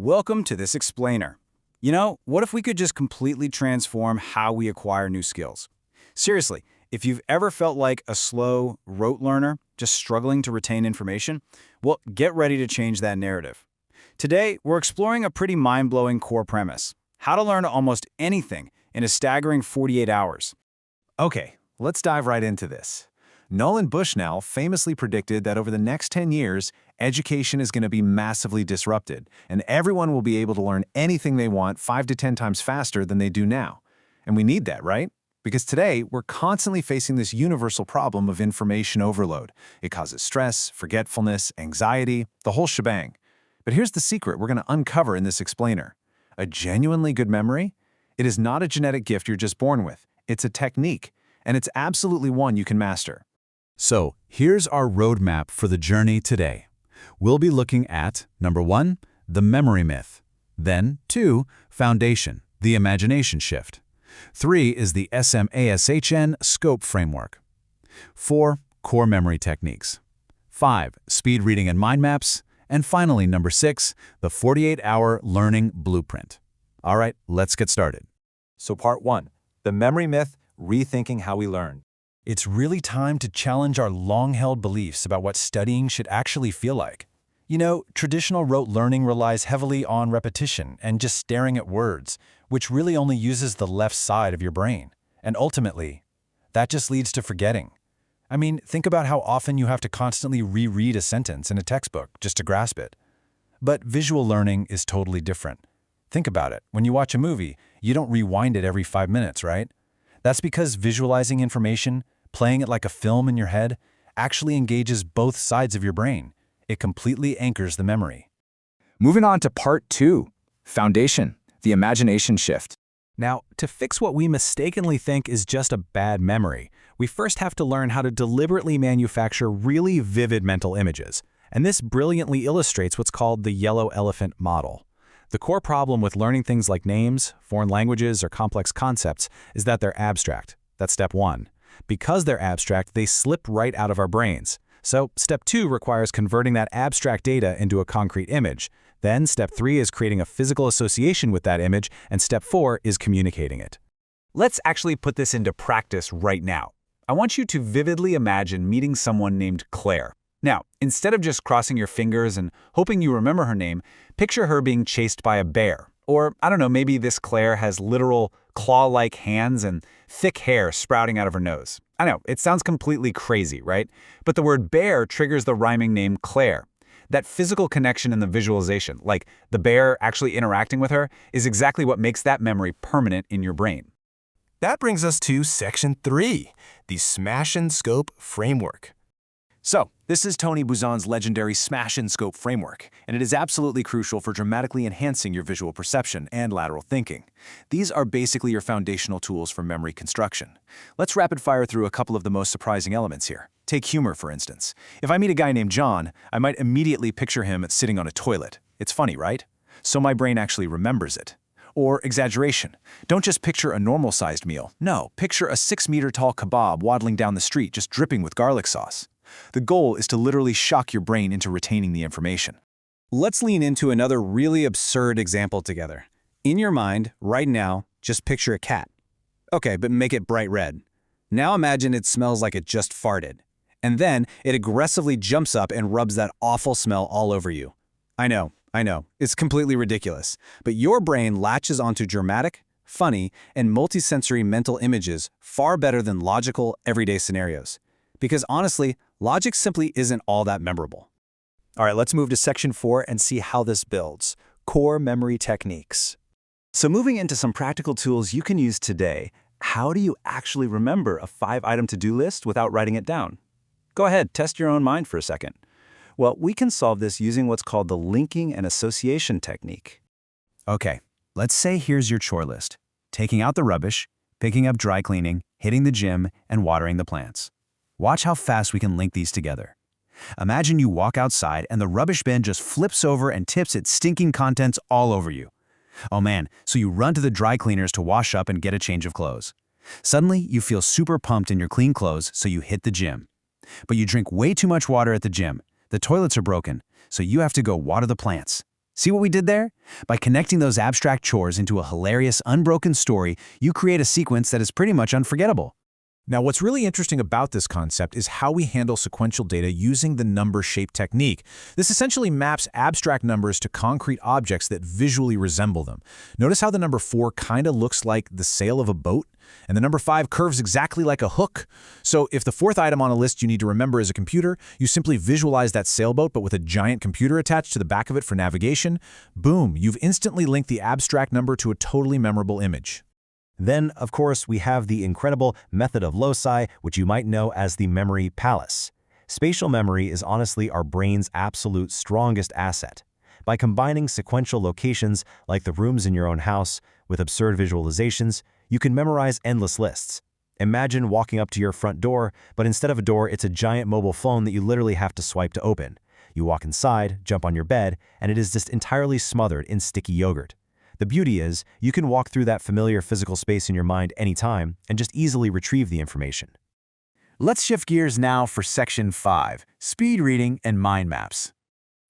Welcome to this explainer. What if we could just completely transform how we acquire new skills? Seriously, if you've ever felt like a slow, rote learner, just struggling to retain information, well, get ready to change that narrative. Today, we're exploring a pretty mind-blowing core premise: how to learn almost anything in a staggering 48 hours. Okay, let's dive right into this. Nolan Bushnell famously predicted that over the next 10 years, education is going to be massively disrupted, and everyone will be able to learn anything they want 5 to 10 times faster than they do now. And we need that, right? Because today, we're constantly facing this universal problem of information overload. It causes stress, forgetfulness, anxiety, the whole shebang. But here's the secret we're going to uncover in this explainer. A genuinely good memory? It is not a genetic gift you're just born with. It's a technique, and it's absolutely one you can master. So, here's our roadmap for the journey today. We'll be looking at, number 1, the memory myth. Then, 2, foundation, the imagination shift. 3 is the SMASHIN SCOPE framework. 4, core memory techniques. 5, speed reading and mind maps. And finally, number 6, the 48-hour learning blueprint. All right, let's get started. So part 1, the memory myth, rethinking how we learn. It's really time to challenge our long-held beliefs about what studying should actually feel like. Traditional rote learning relies heavily on repetition and just staring at words, which really only uses the left side of your brain. And ultimately, that just leads to forgetting. Think about how often you have to constantly reread a sentence in a textbook just to grasp it. But visual learning is totally different. Think about it. When you watch a movie, you don't rewind it every 5 minutes, right? That's because visualizing information, playing it like a film in your head, actually engages both sides of your brain. It completely anchors the memory. Moving on to part 2, foundation, the imagination shift. Now, to fix what we mistakenly think is just a bad memory, we first have to learn how to deliberately manufacture really vivid mental images. And this brilliantly illustrates what's called the yellow elephant model. The core problem with learning things like names, foreign languages, or complex concepts is that they're abstract. That's step 1. Because they're abstract, they slip right out of our brains. So step 2 requires converting that abstract data into a concrete image. Then step 3 is creating a physical association with that image, and step 4 is communicating it. Let's actually put this into practice right now. I want you to vividly imagine meeting someone named Claire. Now, instead of just crossing your fingers and hoping you remember her name, picture her being chased by a bear. Or, maybe this Claire has literal claw-like hands and thick hair sprouting out of her nose. I know, it sounds completely crazy, right? But the word bear triggers the rhyming name Claire. That physical connection in the visualization, like the bear actually interacting with her, is exactly what makes that memory permanent in your brain. That brings us to section 3, the SMASHIN SCOPE framework. So, this is Tony Buzan's legendary SMASHIN SCOPE framework, and it is absolutely crucial for dramatically enhancing your visual perception and lateral thinking. These are basically your foundational tools for memory construction. Let's rapid fire through a couple of the most surprising elements here. Take humor, for instance. If I meet a guy named John, I might immediately picture him sitting on a toilet. It's funny, right? So my brain actually remembers it. Or exaggeration. Don't just picture a normal-sized meal. No, picture a 6-meter-tall kebab waddling down the street just dripping with garlic sauce. The goal is to literally shock your brain into retaining the information. Let's lean into another really absurd example together. In your mind, right now, just picture a cat. Okay, but make it bright red. Now imagine it smells like it just farted. And then it aggressively jumps up and rubs that awful smell all over you. I know, it's completely ridiculous. But your brain latches onto dramatic, funny, and multisensory mental images far better than logical, everyday scenarios. Because honestly, logic simply isn't all that memorable. All right, let's move to section 4 and see how this builds. Core memory techniques. So moving into some practical tools you can use today, how do you actually remember a 5-item to-do list without writing it down? Go ahead, test your own mind for a second. Well, we can solve this using what's called the linking and association technique. Okay, let's say here's your chore list. Taking out the rubbish, picking up dry cleaning, hitting the gym, and watering the plants. Watch how fast we can link these together. Imagine you walk outside and the rubbish bin just flips over and tips its stinking contents all over you. Oh man, so you run to the dry cleaners to wash up and get a change of clothes. Suddenly, you feel super pumped in your clean clothes, so you hit the gym. But you drink way too much water at the gym. The toilets are broken, so you have to go water the plants. See what we did there? By connecting those abstract chores into a hilarious, unbroken story, you create a sequence that is pretty much unforgettable. Now, what's really interesting about this concept is how we handle sequential data using the number shape technique. This essentially maps abstract numbers to concrete objects that visually resemble them. Notice how the number 4 kind of looks like the sail of a boat, and the number 5 curves exactly like a hook. So if the 4th item on a list you need to remember is a computer, you simply visualize that sailboat but with a giant computer attached to the back of it for navigation. Boom, you've instantly linked the abstract number to a totally memorable image. Then, of course, we have the incredible method of loci, which you might know as the memory palace. Spatial memory is honestly our brain's absolute strongest asset. By combining sequential locations like the rooms in your own house with absurd visualizations, you can memorize endless lists. Imagine walking up to your front door, but instead of a door, it's a giant mobile phone that you literally have to swipe to open. You walk inside, jump on your bed, and it is just entirely smothered in sticky yogurt. The beauty is, you can walk through that familiar physical space in your mind anytime and just easily retrieve the information. Let's shift gears now for Section 5, Speed Reading and Mind Maps.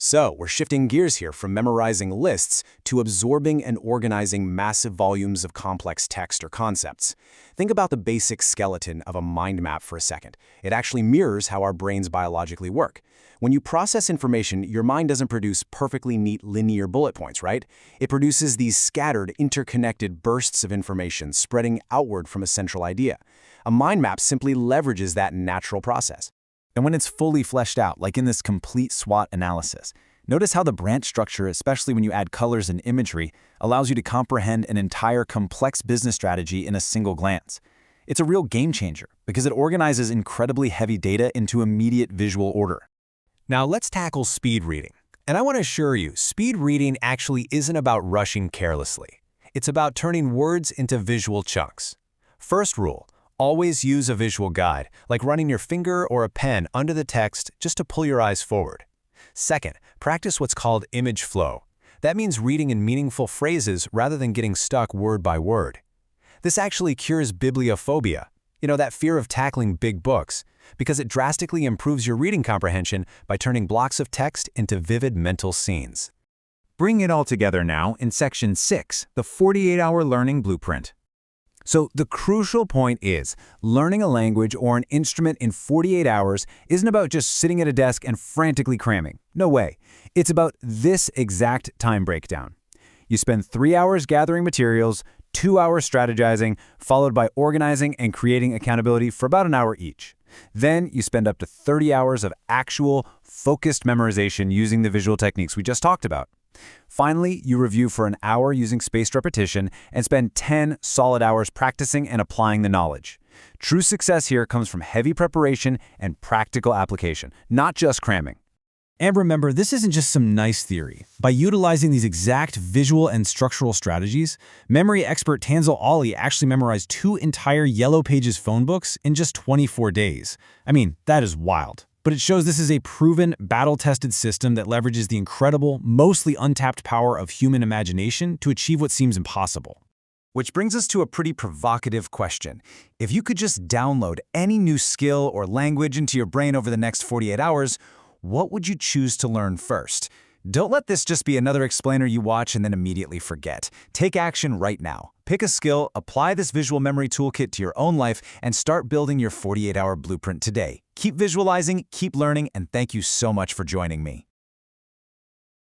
So, we're shifting gears here from memorizing lists to absorbing and organizing massive volumes of complex text or concepts. Think about the basic skeleton of a mind map for a second. It actually mirrors how our brains biologically work. When you process information, your mind doesn't produce perfectly neat linear bullet points, right? It produces these scattered, interconnected bursts of information spreading outward from a central idea. A mind map simply leverages that natural process. And when it's fully fleshed out, like in this complete SWOT analysis, notice how the branch structure, especially when you add colors and imagery, allows you to comprehend an entire complex business strategy in a single glance. It's a real game changer because it organizes incredibly heavy data into immediate visual order. Now let's tackle speed reading. And I want to assure you, speed reading actually isn't about rushing carelessly. It's about turning words into visual chunks. First rule, always use a visual guide, like running your finger or a pen under the text just to pull your eyes forward. Second, practice what's called image flow. That means reading in meaningful phrases rather than getting stuck word by word. This actually cures bibliophobia, that fear of tackling big books, because it drastically improves your reading comprehension by turning blocks of text into vivid mental scenes. Bring it all together now in Section 6, the 48-hour learning blueprint. So the crucial point is, learning a language or an instrument in 48 hours isn't about just sitting at a desk and frantically cramming. No way. It's about this exact time breakdown. You spend 3 hours gathering materials, 2 hours strategizing, followed by organizing and creating accountability for about an hour each. Then you spend up to 30 hours of actual, focused memorization using the visual techniques we just talked about. Finally, you review for an hour using spaced repetition and spend 10 solid hours practicing and applying the knowledge. True success here comes from heavy preparation and practical application, not just cramming. And remember, this isn't just some nice theory. By utilizing these exact visual and structural strategies, memory expert Tansel Ali actually memorized 2 entire Yellow Pages phone books in just 24 days. I mean, that is wild. But it shows this is a proven, battle-tested system that leverages the incredible, mostly untapped power of human imagination to achieve what seems impossible. Which brings us to a pretty provocative question. If you could just download any new skill or language into your brain over the next 48 hours, what would you choose to learn first? Don't let this just be another explainer you watch and then immediately forget. Take action right now. Pick a skill, apply this visual memory toolkit to your own life, and start building your 48-hour blueprint today. Keep visualizing, keep learning, and thank you so much for joining me.